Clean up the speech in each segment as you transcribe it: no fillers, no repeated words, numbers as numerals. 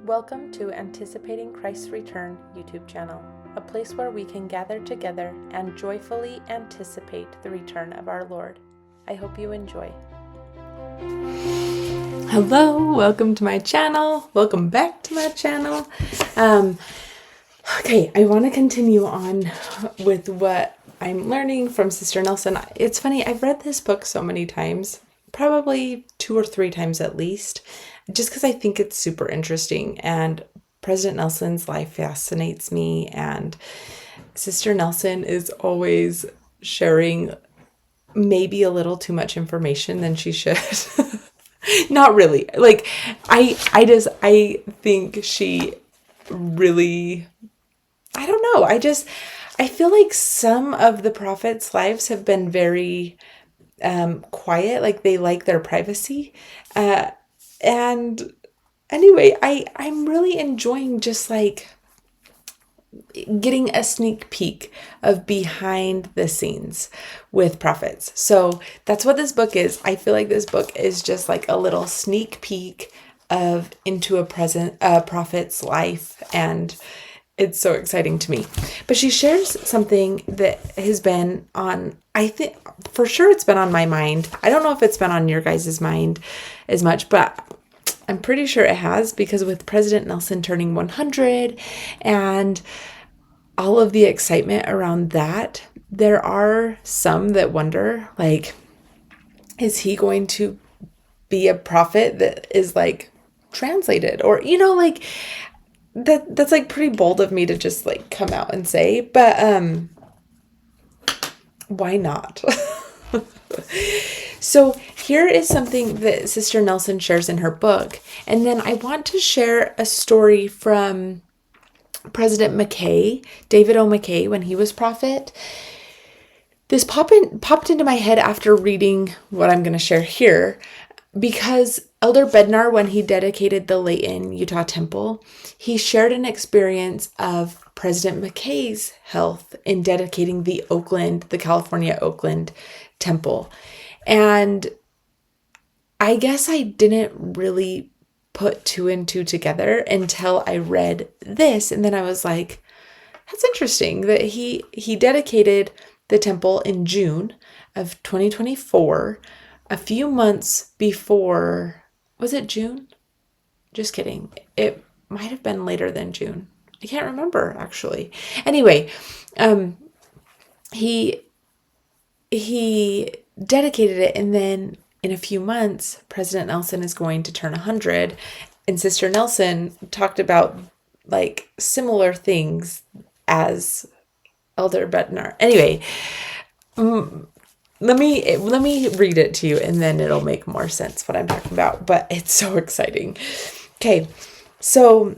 Welcome to Anticipating Christ's Return YouTube channel, a place where we can gather together and joyfully anticipate the return of our Lord. I hope you enjoy. Hello, welcome to my channel. Welcome back to my channel. Okay, I want to continue on with what I'm learning from Sister Nelson. It's funny, I've read this book so many times, probably 2 or 3 times at least, just because I think it's super interesting, and President Nelson's life fascinates me, and Sister Nelson is always sharing maybe a little too much information than she should. Not really. Like, I think she really, I don't know. I feel like some of the prophets' lives have been very quiet, like they like their privacy. And anyway, I'm really enjoying just like getting a sneak peek of behind the scenes with prophets. So that's what this book is. I feel like this book is just like a little sneak peek of into a prophet's life, and it's so exciting to me. But she shares something that has been on, I think for sure it's been on my mind. I don't know if it's been on your guys' mind as much, but I'm pretty sure it has, because with President Nelson turning 100 and all of the excitement around that, there are some that wonder, like, is he going to be a prophet that is like translated? Or, like that's like pretty bold of me to just like come out and say, but why not? So here is something that Sister Nelson shares in her book. And then I want to share a story from President McKay, David O. McKay, when he was prophet. This popped into my head after reading what I'm going to share here, because Elder Bednar, when he dedicated the Layton, Utah temple, he shared an experience of President McKay's health in dedicating the California Oakland temple. And I guess I didn't really put 2 and 2 together until I read this. And then I was like, that's interesting that he dedicated the temple in June of 2024, a few months before. Was it June? Just kidding. It might have been later than June. I can't remember, actually. Anyway, he dedicated it, and then in a few months, President Nelson is going to turn 100, and Sister Nelson talked about like similar things as Elder Bednar. Anyway, let me read it to you, and then it'll make more sense what I'm talking about, but it's so exciting. Okay, so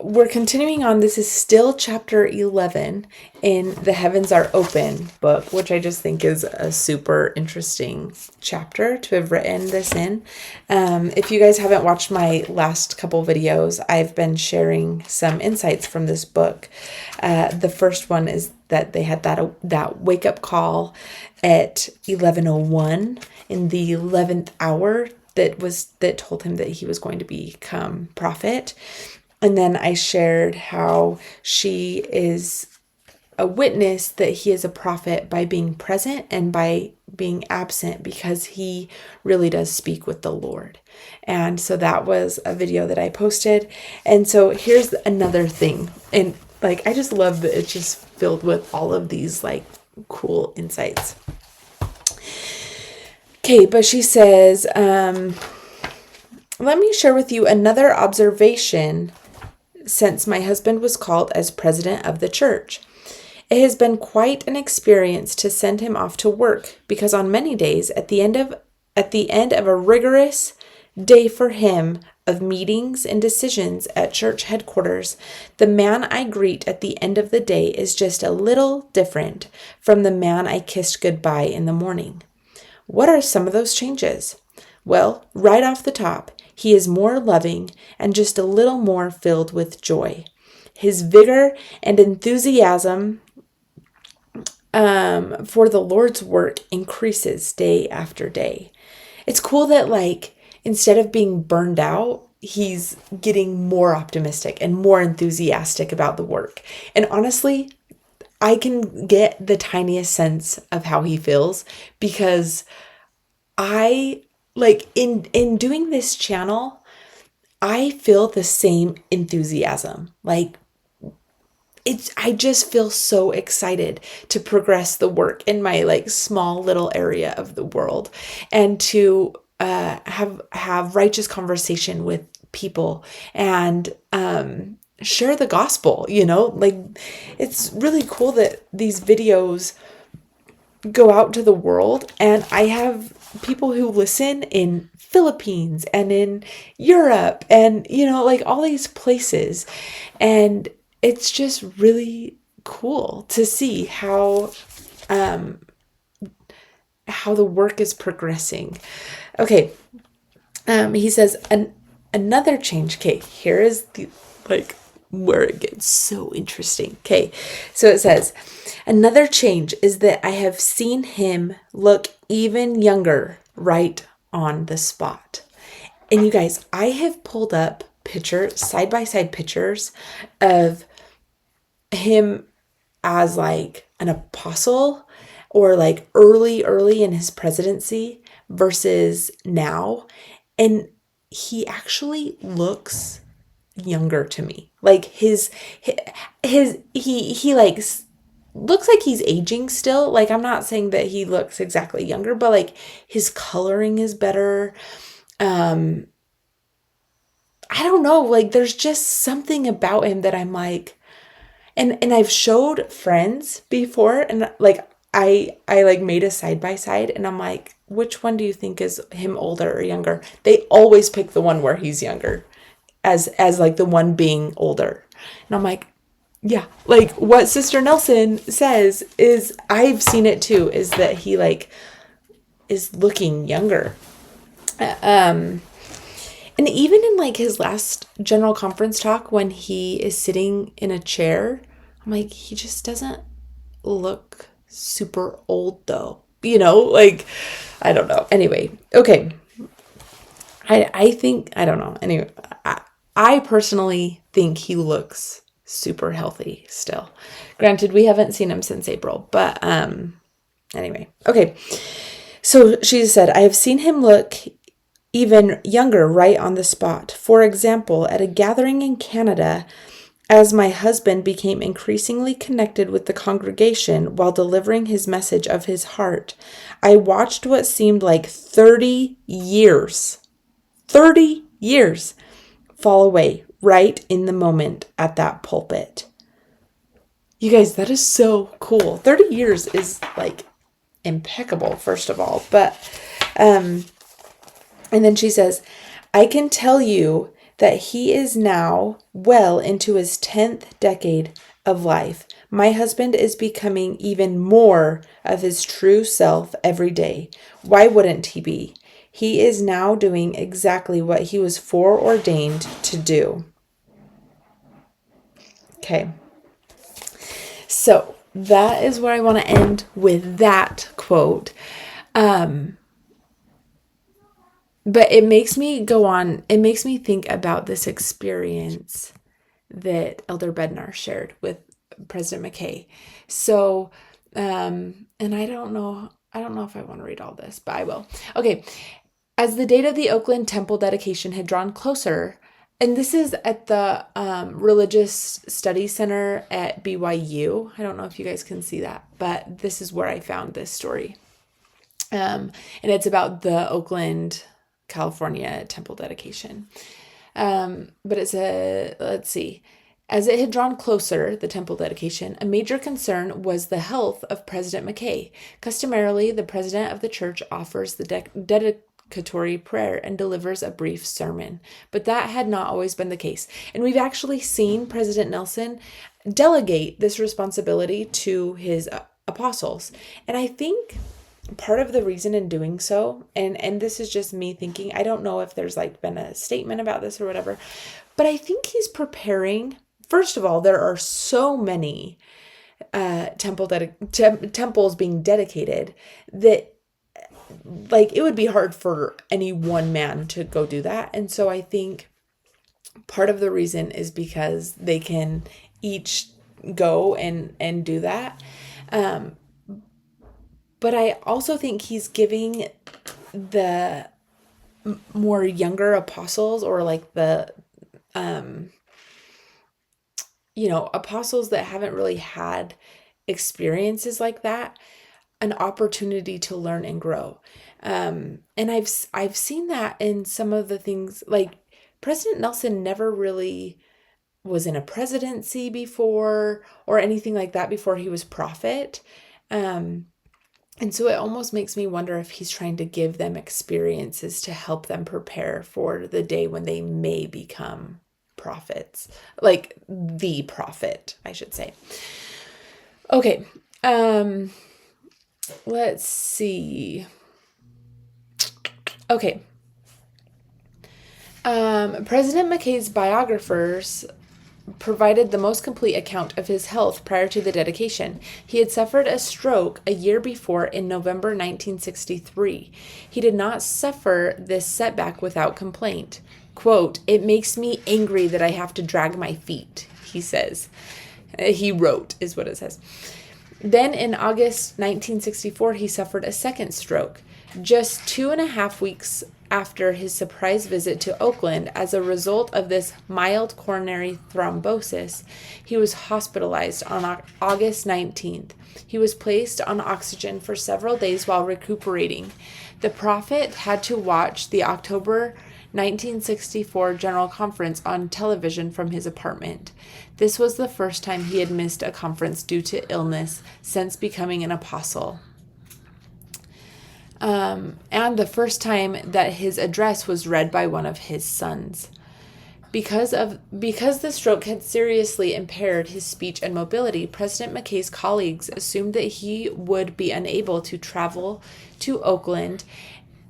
we're continuing on. This is still chapter 11 in the Heavens Are Open book, which I just think is a super interesting chapter to have written this in. If you guys haven't watched my last couple videos, I've been sharing some insights from this book. The first one is that they had that wake up call at 11:01 in the 11th hour that told him that he was going to become prophet. And then I shared how she is a witness that he is a prophet by being present and by being absent, because he really does speak with the Lord. And so that was a video that I posted. And so here's another thing. And like, I just love that it's just filled with all of these like cool insights. Okay, but she says, let me share with you another observation since my husband was called as president of the church. It has been quite an experience to send him off to work, because on many days at the end of a rigorous day for him of meetings and decisions at church headquarters, the man I greet at the end of the day is just a little different from the man I kissed goodbye in the morning. What are some of those changes? Well, right off the top, he is more loving and just a little more filled with joy. His vigor and enthusiasm for the Lord's work increases day after day. It's cool that, like, instead of being burned out, he's getting more optimistic and more enthusiastic about the work. And honestly, I can get the tiniest sense of how he feels, because I like in doing this channel, I feel the same enthusiasm. Like I just feel so excited to progress the work in my like small little area of the world, and to have righteous conversation with people, and share the gospel. Like, it's really cool that these videos go out to the world, and I have people who listen in Philippines and in Europe and like all these places, and it's just really cool to see how the work is progressing. Okay. He says another change. Okay, here is the like where it gets so interesting. Okay, so it says, another change is that I have seen him look even younger right on the spot. And you guys, I have pulled up side by side pictures of him as like an apostle, or like early in his presidency versus now. And he actually looks younger to me. Like he like looks like he's aging still. Like, I'm not saying that he looks exactly younger, but like his coloring is better. I don't know, like there's just something about him that I'm like, and I've showed friends before, and like I like made a side by side, and I'm like, which one do you think is him, older or younger? They always pick the one where he's younger as like the one being older. And I'm like, yeah, like what Sister Nelson says is, I've seen it too, is that he like is looking younger. And even in like his last general conference talk, when he is sitting in a chair, I'm like, he just doesn't look super old though. Like, I don't know. Anyway, okay. I think, I don't know. Anyway, I personally think he looks super healthy still. Granted, we haven't seen him since April, but anyway. Okay. So she said, I have seen him look even younger right on the spot. For example, at a gathering in Canada, as my husband became increasingly connected with the congregation while delivering his message of his heart, I watched what seemed like 30 years fall away right in the moment at that pulpit. You guys, that is so cool. 30 years is like impeccable, first of all. But, and then she says, I can tell you that he is now well into his 10th decade of life. My husband is becoming even more of his true self every day. Why wouldn't he be? He is now doing exactly what he was foreordained to do. Okay. So that is where I want to end with that quote. But it makes me go on. It makes me think about this experience that Elder Bednar shared with President McKay. So, and I don't know if I want to read all this, but I will. Okay. As the date of the Oakland temple dedication had drawn closer, and this is at the Religious Studies Center at BYU. I don't know if you guys can see that, but this is where I found this story. And it's about the Oakland, California temple dedication. But it's let's see. As it had drawn closer, the temple dedication, a major concern was the health of President McKay. Customarily, the president of the church offers the dedicatory prayer and delivers a brief sermon. But that had not always been the case. And we've actually seen President Nelson delegate this responsibility to his apostles. And I think part of the reason in doing so, and this is just me thinking, I don't know if there's like been a statement about this or whatever, but I think he's preparing. First of all, there are so many temples being dedicated that like it would be hard for any one man to go do that. And so I think Part of the reason is because they can each go and do that. But I also think he's giving the more younger apostles, or like the apostles that haven't really had experiences like that, an opportunity to learn and grow. And I've seen that in some of the things, like President Nelson never really was in a presidency before or anything like that before he was prophet. And so it almost makes me wonder if he's trying to give them experiences to help them prepare for the day when they may become prophets, like the prophet, I should say. Okay. Let's see. Okay. President McKay's biographers provided the most complete account of his health prior to the dedication. He had suffered a stroke a year before in November 1963. He did not suffer this setback without complaint. Quote, "It makes me angry that I have to drag my feet," he says. He wrote, is what it says. Then in August 1964, he suffered a second stroke, just 2.5 weeks after his surprise visit to Oakland. As a result of this mild coronary thrombosis, he was hospitalized on August 19th. He was placed on oxygen for several days while recuperating. The prophet had to watch the October 1964 General Conference on television from his apartment. This was the first time he had missed a conference due to illness since becoming an apostle. And the first time that his address was read by one of his sons. Because the stroke had seriously impaired his speech and mobility, President McKay's colleagues assumed that he would be unable to travel to Oakland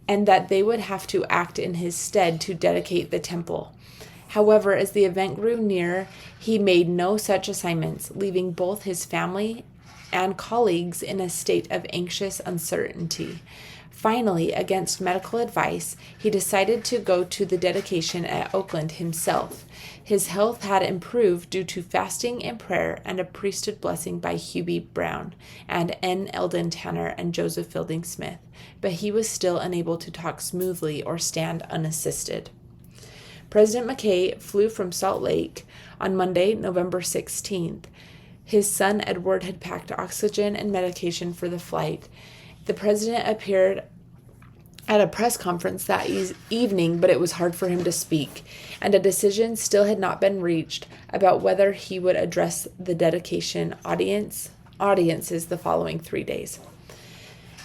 and that they would have to act in his stead to dedicate the temple. However, as the event grew near, he made no such assignments, leaving both his family and colleagues in a state of anxious uncertainty. Finally, against medical advice, he decided to go to the dedication at Oakland himself. His health had improved due to fasting and prayer and a priesthood blessing by Hubie Brown and N. Eldon Tanner and Joseph Fielding Smith, but he was still unable to talk smoothly or stand unassisted. President McKay flew from Salt Lake on Monday, November 16th. His son Edward had packed oxygen and medication for the flight. The president appeared at a press conference that evening, but it was hard for him to speak, and a decision still had not been reached about whether he would address the dedication audiences the following 3 days.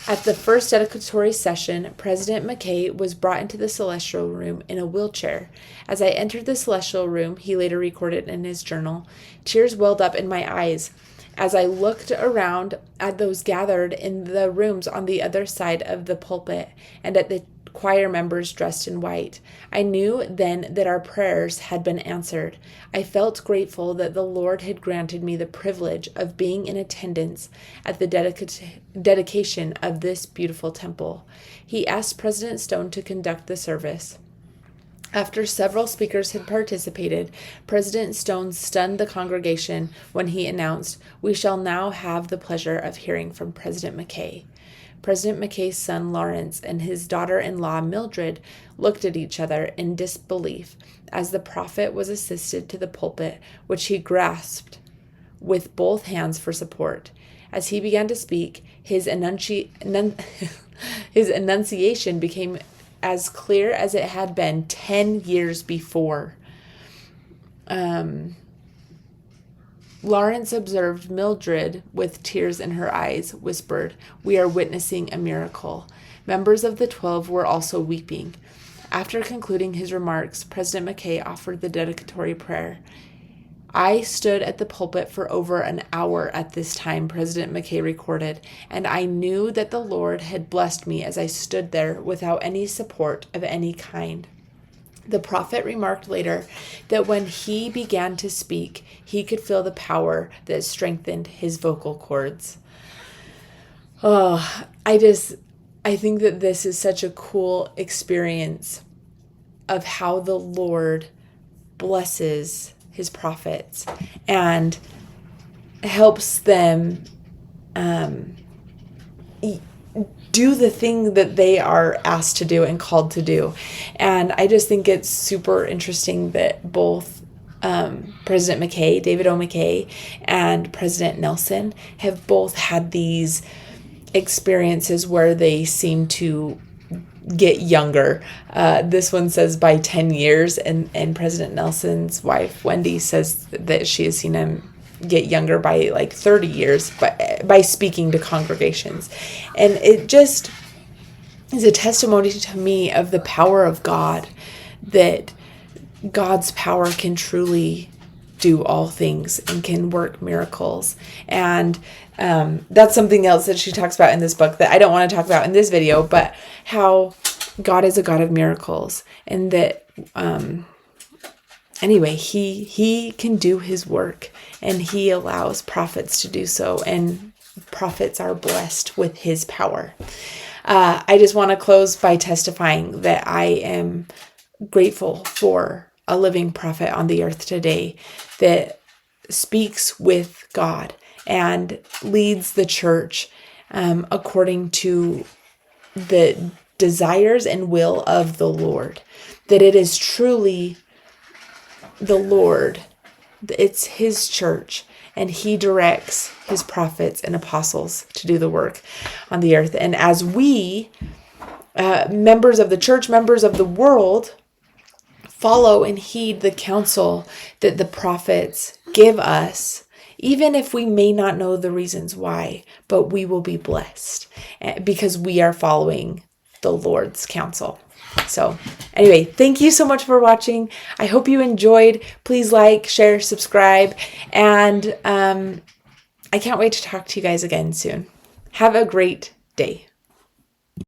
At the first dedicatory session, President McKay was brought into the celestial room in a wheelchair. As I entered the celestial room, he later recorded in his journal, tears welled up in my eyes as I looked around at those gathered in the rooms on the other side of the pulpit and at the choir members dressed in white. I knew then that our prayers had been answered. I felt grateful that the Lord had granted me the privilege of being in attendance at the dedication of this beautiful temple. He asked President Stone to conduct the service. After several speakers had participated, President Stone stunned the congregation when he announced, "We shall now have the pleasure of hearing from President McKay." President McKay's son Lawrence and his daughter-in-law Mildred looked at each other in disbelief as the prophet was assisted to the pulpit, which he grasped with both hands for support. As he began to speak, his enunciation became as clear as it had been 10 years before. Lawrence observed Mildred, with tears in her eyes, whispered, "We are witnessing a miracle." Members of the 12 were also weeping. After concluding his remarks, President McKay offered the dedicatory prayer. I stood at the pulpit for over an hour at this time, President McKay recorded, and I knew that the Lord had blessed me as I stood there without any support of any kind. The prophet remarked later that when he began to speak, he could feel the power that strengthened his vocal cords. I think that this is such a cool experience of how the Lord blesses his prophets and helps them do the thing that they are asked to do and called to do. And I just think it's super interesting that both President McKay, David O. McKay, and President Nelson have both had these experiences where they seem to get younger. This one says by 10 years, and President Nelson's wife, Wendy, says that she has seen him get younger by like 30 years by speaking to congregations. And it just is a testimony to me of the power of God, that God's power can truly do all things and can work miracles. And that's something else that she talks about in this book that I don't want to talk about in this video, but how God is a God of miracles, and that anyway, he can do his work, and he allows prophets to do so, and prophets are blessed with his power. I just want to close by testifying that I am grateful for a living prophet on the earth today that speaks with God and leads the church according to the desires and will of the Lord. That it is truly the Lord, it's his church, and he directs his prophets and apostles to do the work on the earth. And as we, members of the church, members of the world, follow and heed the counsel that the prophets give us, even if we may not know the reasons why, but we will be blessed because we are following the Lord's counsel. So anyway, thank you so much for watching. I hope you enjoyed. Please like, share, subscribe, and I can't wait to talk to you guys again soon. Have a great day.